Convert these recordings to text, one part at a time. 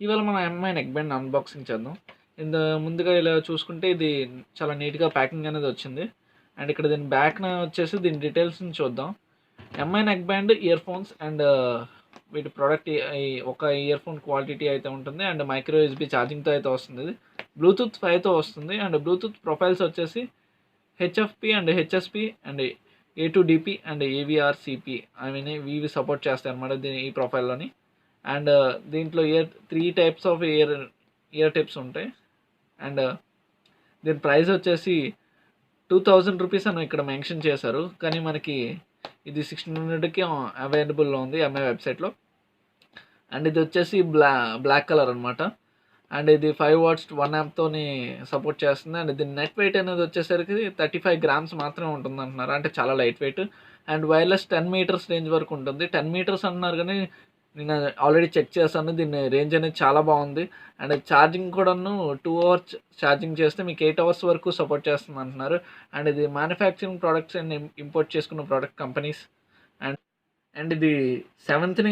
ఇవాళ మనం MI neck band unboxing చేద్దాం. ముందుగా ఇలా చూసుకుంటే ఇది చాలా నీట్‌గా ప్యాకింగ్ అనేది వచ్చింది. అండ్ ఇక్కడ దీని బ్యాక్‌న వచ్చేసి దీని డీటెయిల్స్‌ని చూద్దాం. MI neck band, earphones and వీటి ప్రొడక్ట్ ఈ ఒక ఇయర్‌ఫోన్ క్వాలిటీ అయితే ఉంటుంది. అండ్ మైక్రో యూఎస్‌బీ ఛార్జింగ్‌తో అయితే వస్తుంది ఇది. బ్లూటూత్ 5తో వస్తుంది. అండ్ బ్లూటూత్ ప్రొఫైల్స్ వచ్చేసి హెచ్ఎఫ్‌పి అండ్ హెచ్ఎస్‌పి అండ్ ఏ2డిపి అండ్ ఏవీఆర్‌సిపి ఇవి సపోర్ట్ చేస్తాయన్నమాట ఈ ప్రొఫైల్‌లోని. అండ్ దీంట్లో 3 టైప్స్ ఆఫ్ ఇయర్ టిప్స్ ఉంటాయి. అండ్ దీని ప్రైస్ వచ్చేసి 2000 రూపీస్ అని ఇక్కడ మెన్షన్ చేశారు. కానీ మనకి ఇది 1600కి అవైలబుల్లో ఉంది ఎంఐ వెబ్సైట్లో. అండ్ ఇది వచ్చేసి బ్లాక్ కలర్ అనమాట. అండ్ ఇది 5 వాట్స్ 1 యామ్ప్తోని సపోర్ట్ చేస్తుంది. అండ్ దీని నెట్ వెయిట్ అనేది వచ్చేసరికి 35 గ్రామ్స్ మాత్రమే ఉంటుంది అంటున్నారు. అంటే చాలా light weight. And wireless 10 meters range వరకు ఉంటుంది. 10 మీటర్స్ అంటున్నారు కానీ నేను ఆల్రెడీ చెక్ చేశాను. దీని రేంజ్ అనేది చాలా బాగుంది. అండ్ ఛార్జింగ్ కూడాను 2 అవర్స్ ఛార్జింగ్ చేస్తే మీకు 8 అవర్స్ వరకు సపోర్ట్ చేస్తుంది అంటున్నారు. అండ్ ఇది మ్యానుఫ్యాక్చరింగ్ ప్రోడక్ట్స్ అండ్ ఇంపోర్ట్ చేసుకున్న ప్రోడక్ట్ కంపెనీస్. అండ్ అండ్ ఇది 7th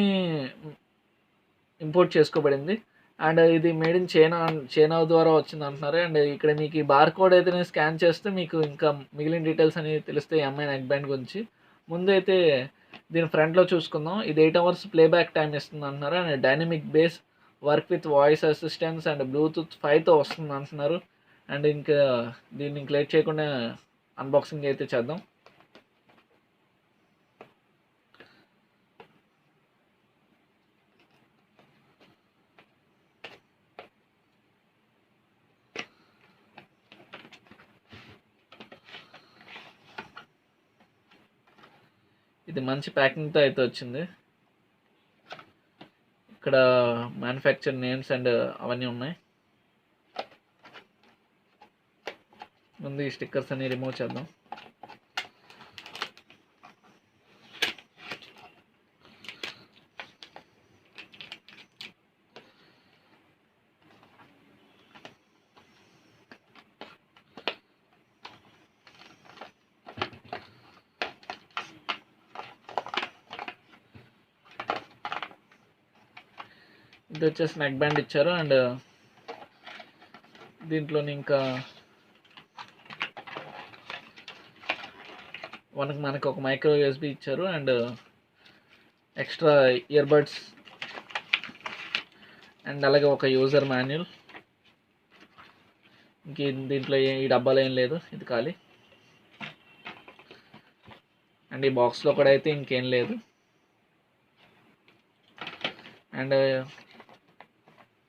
ఇంపోర్ట్ చేసుకోబడింది. అండ్ ఇది మేడ్ ఇన్ చైనా ద్వారా వచ్చింది అంటున్నారు. అండ్ ఇక్కడ మీకు ఈ బార్ కోడ్ అయితే స్కాన్ చేస్తే మీకు ఇంకా మిగిలిన డీటెయిల్స్ అనేవి తెలుస్తాయి ఎంఐ నెక్ బ్యాండ్ గురించి. ముందైతే దీని ఫ్రంట్లో చూసుకుందాం. ఇది 8 అవర్స్ ప్లేబ్యాక్ టైం ఇస్తుంది అంటున్నారు. And dynamic bass work with voice assistance and bluetooth 5తో వస్తుంది అంటున్నారు. అండ్ ఇంకా దీన్ని లేట్ చేయకుండా అన్బాక్సింగ్ అయితే చేద్దాం. ఇది మంచి ప్యాకింగ్తో అయితే వచ్చింది. ఇక్కడ మ్యానుఫ్యాక్చర్ నేమ్స్ అండ్ అవన్నీ ఉన్నాయి. ముందు ఈ స్టిక్కర్స్ అన్ని రిమూవ్ చేద్దాం. ఇది వచ్చేసి నెక్ బ్యాండ్ ఇచ్చారు. అండ్ దీంట్లోని ఇంకా మనకు ఒక మైక్రో యూఎస్బీ ఇచ్చారు. అండ్ ఎక్స్ట్రా ఇయర్బడ్స్ అండ్ అలాగే ఒక యూజర్ మాన్యువల్. దీంట్లో ఈ డబ్బాలో ఏం లేదు, ఇది ఖాళీ. అండ్ ఈ బాక్స్లో కూడా అయితే ఇంకేం లేదు. అండ్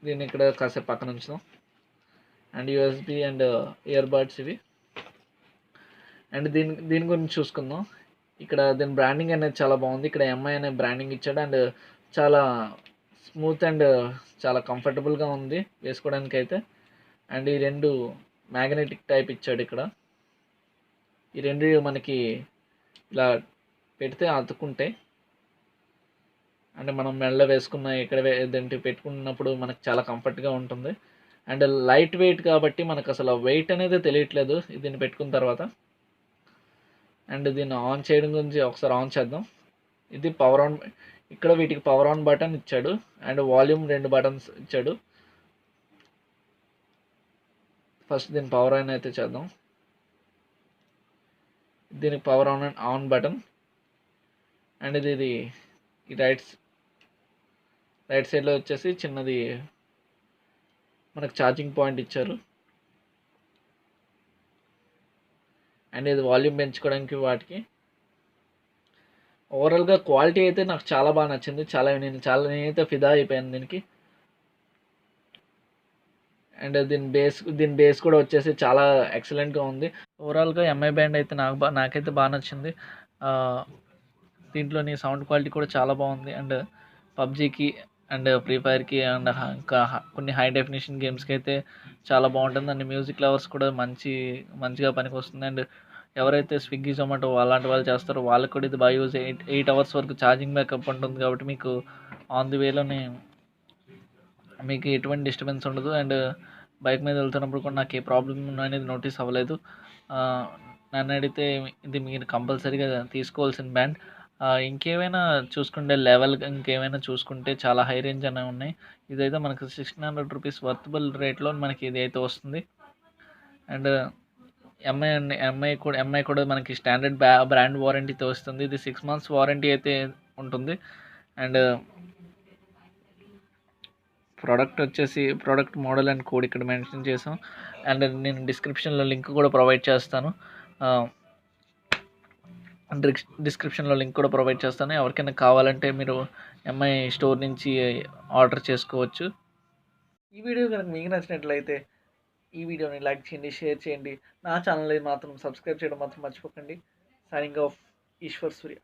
దీన్ని ఇక్కడ కాసేపు పక్కన ఉంచుదాం. అండ్ యూఎస్బి అండ్ ఇయర్బడ్స్ ఇవి. అండ్ దీని గురించి చూసుకుందాం. ఇక్కడ దీని బ్రాండింగ్ అనేది చాలా బాగుంది. ఇక్కడ ఎంఐ అనే బ్రాండింగ్ ఇచ్చాడు. అండ్ చాలా స్మూత్ అండ్ చాలా కంఫర్టబుల్గా ఉంది వేసుకోవడానికి అయితే. అండ్ ఈ 2 మ్యాగ్నెటిక్ టైప్ ఇచ్చాడు ఇక్కడ. ఈ 2 మనకి ఇలా పెడితే అతుక్కుంటాయి. అంటే మనం మెడలో వేసుకున్న ఇక్కడ ఏదంటే పెట్టుకున్నప్పుడు మనకు చాలా కంఫర్ట్గా ఉంటుంది. అండ్ లైట్ వెయిట్ కాబట్టి మనకు అసలు వెయిట్ అనేది తెలియట్లేదు దీన్ని పెట్టుకున్న తర్వాత. అండ్ దీన్ని ఆన్ చేయడం గురించి ఒకసారి ఆన్ చేద్దాం. ఇది పవర్ ఆన్. ఇక్కడ వీటికి పవర్ ఆన్ బటన్ ఇచ్చాడు. అండ్ వాల్యూమ్ 2 బటన్స్ ఇచ్చాడు. ఫస్ట్ దీన్ని పవర్ ఆన్ అయితే చేద్దాం. దీనికి పవర్ ఆన్ బటన్. అండ్ ఇది ఈ రైట్ సైడ్లో వచ్చేసి చిన్నది మనకు ఛార్జింగ్ పాయింట్ ఇచ్చారు. అండ్ ఇది వాల్యూమ్ పెంచుకోవడానికి వాటికి. ఓవరాల్గా క్వాలిటీ అయితే నాకు చాలా బాగా నచ్చింది. నేనైతే ఫిదా అయిపోయాను దీనికి. అండ్ దీని బేస్ కూడా వచ్చేసి చాలా ఎక్సలెంట్గా ఉంది. ఓవరాల్గా ఎంఐ బ్యాండ్ అయితే నాకైతే బాగా నచ్చింది. దీంట్లోని సౌండ్ క్వాలిటీ కూడా చాలా బాగుంది. అండ్ పబ్జీకి అండ్ ఫ్రీ ఫైర్కి అండ్ ఇంకా కొన్ని హై డెఫినేషన్ గేమ్స్కి అయితే చాలా బాగుంటుంది. అండ్ మ్యూజిక్ లవర్స్ కూడా మంచిగా పనికి వస్తుంది. అండ్ ఎవరైతే స్విగ్గీ జొమాటో అలాంటి వాళ్ళు చేస్తారో వాళ్ళకి కూడా ఇది బాగా యూజ్. 8 అవర్స్ వరకు ఛార్జింగ్ బ్యాకప్ ఉంటుంది కాబట్టి మీకు ఆన్ ది వేలోనే మీకు ఎటువంటి డిస్టర్బెన్స్ ఉండదు. అండ్ బైక్ మీద వెళ్తున్నప్పుడు కూడా నాకు ఏ ప్రాబ్లం అనేది నోటీస్ అవ్వలేదు. నన్ను అడిగితే ఇది మీరు కంపల్సరీగా తీసుకోవాల్సిన బ్యాండ్. ఇంకేమైనా చూసుకుంటే లెవెల్ ఇంకేమైనా చూసుకుంటే చాలా హై రేంజ్ అనేవి ఉన్నాయి. ఇదైతే మనకు 1600 రూపీస్ వర్తబుల్ రేట్లో మనకి ఇది అయితే వస్తుంది. అండ్ ఎంఐ కూడా మనకి స్టాండర్డ్ బ్రాండ్ వారంటీతో వస్తుంది. ఇది 6 మంత్స్ వారంటీ అయితే ఉంటుంది. And product model and code ఇక్కడ మెన్షన్ చేసాం. అండ్ నేను డిస్క్రిప్షన్లో లింక్ కూడా ప్రొవైడ్ చేస్తాను. డిస్క్రిప్షన్లో లింక్ కూడా ప్రొవైడ్ చేస్తాను. ఎవరికైనా కావాలంటే మీరు ఎంఐ స్టోర్ నుంచి ఆర్డర్ చేసుకోవచ్చు. ఈ వీడియో కనుక మీకు నచ్చినట్లయితే ఈ వీడియోని లైక్ చేయండి, షేర్ చేయండి. నా ఛానల్ని మాత్రం సబ్స్క్రైబ్ చేయడం మాత్రం మర్చిపోకండి. సైనింగ్ ఆఫ్ ఈశ్వర్ సూర్య.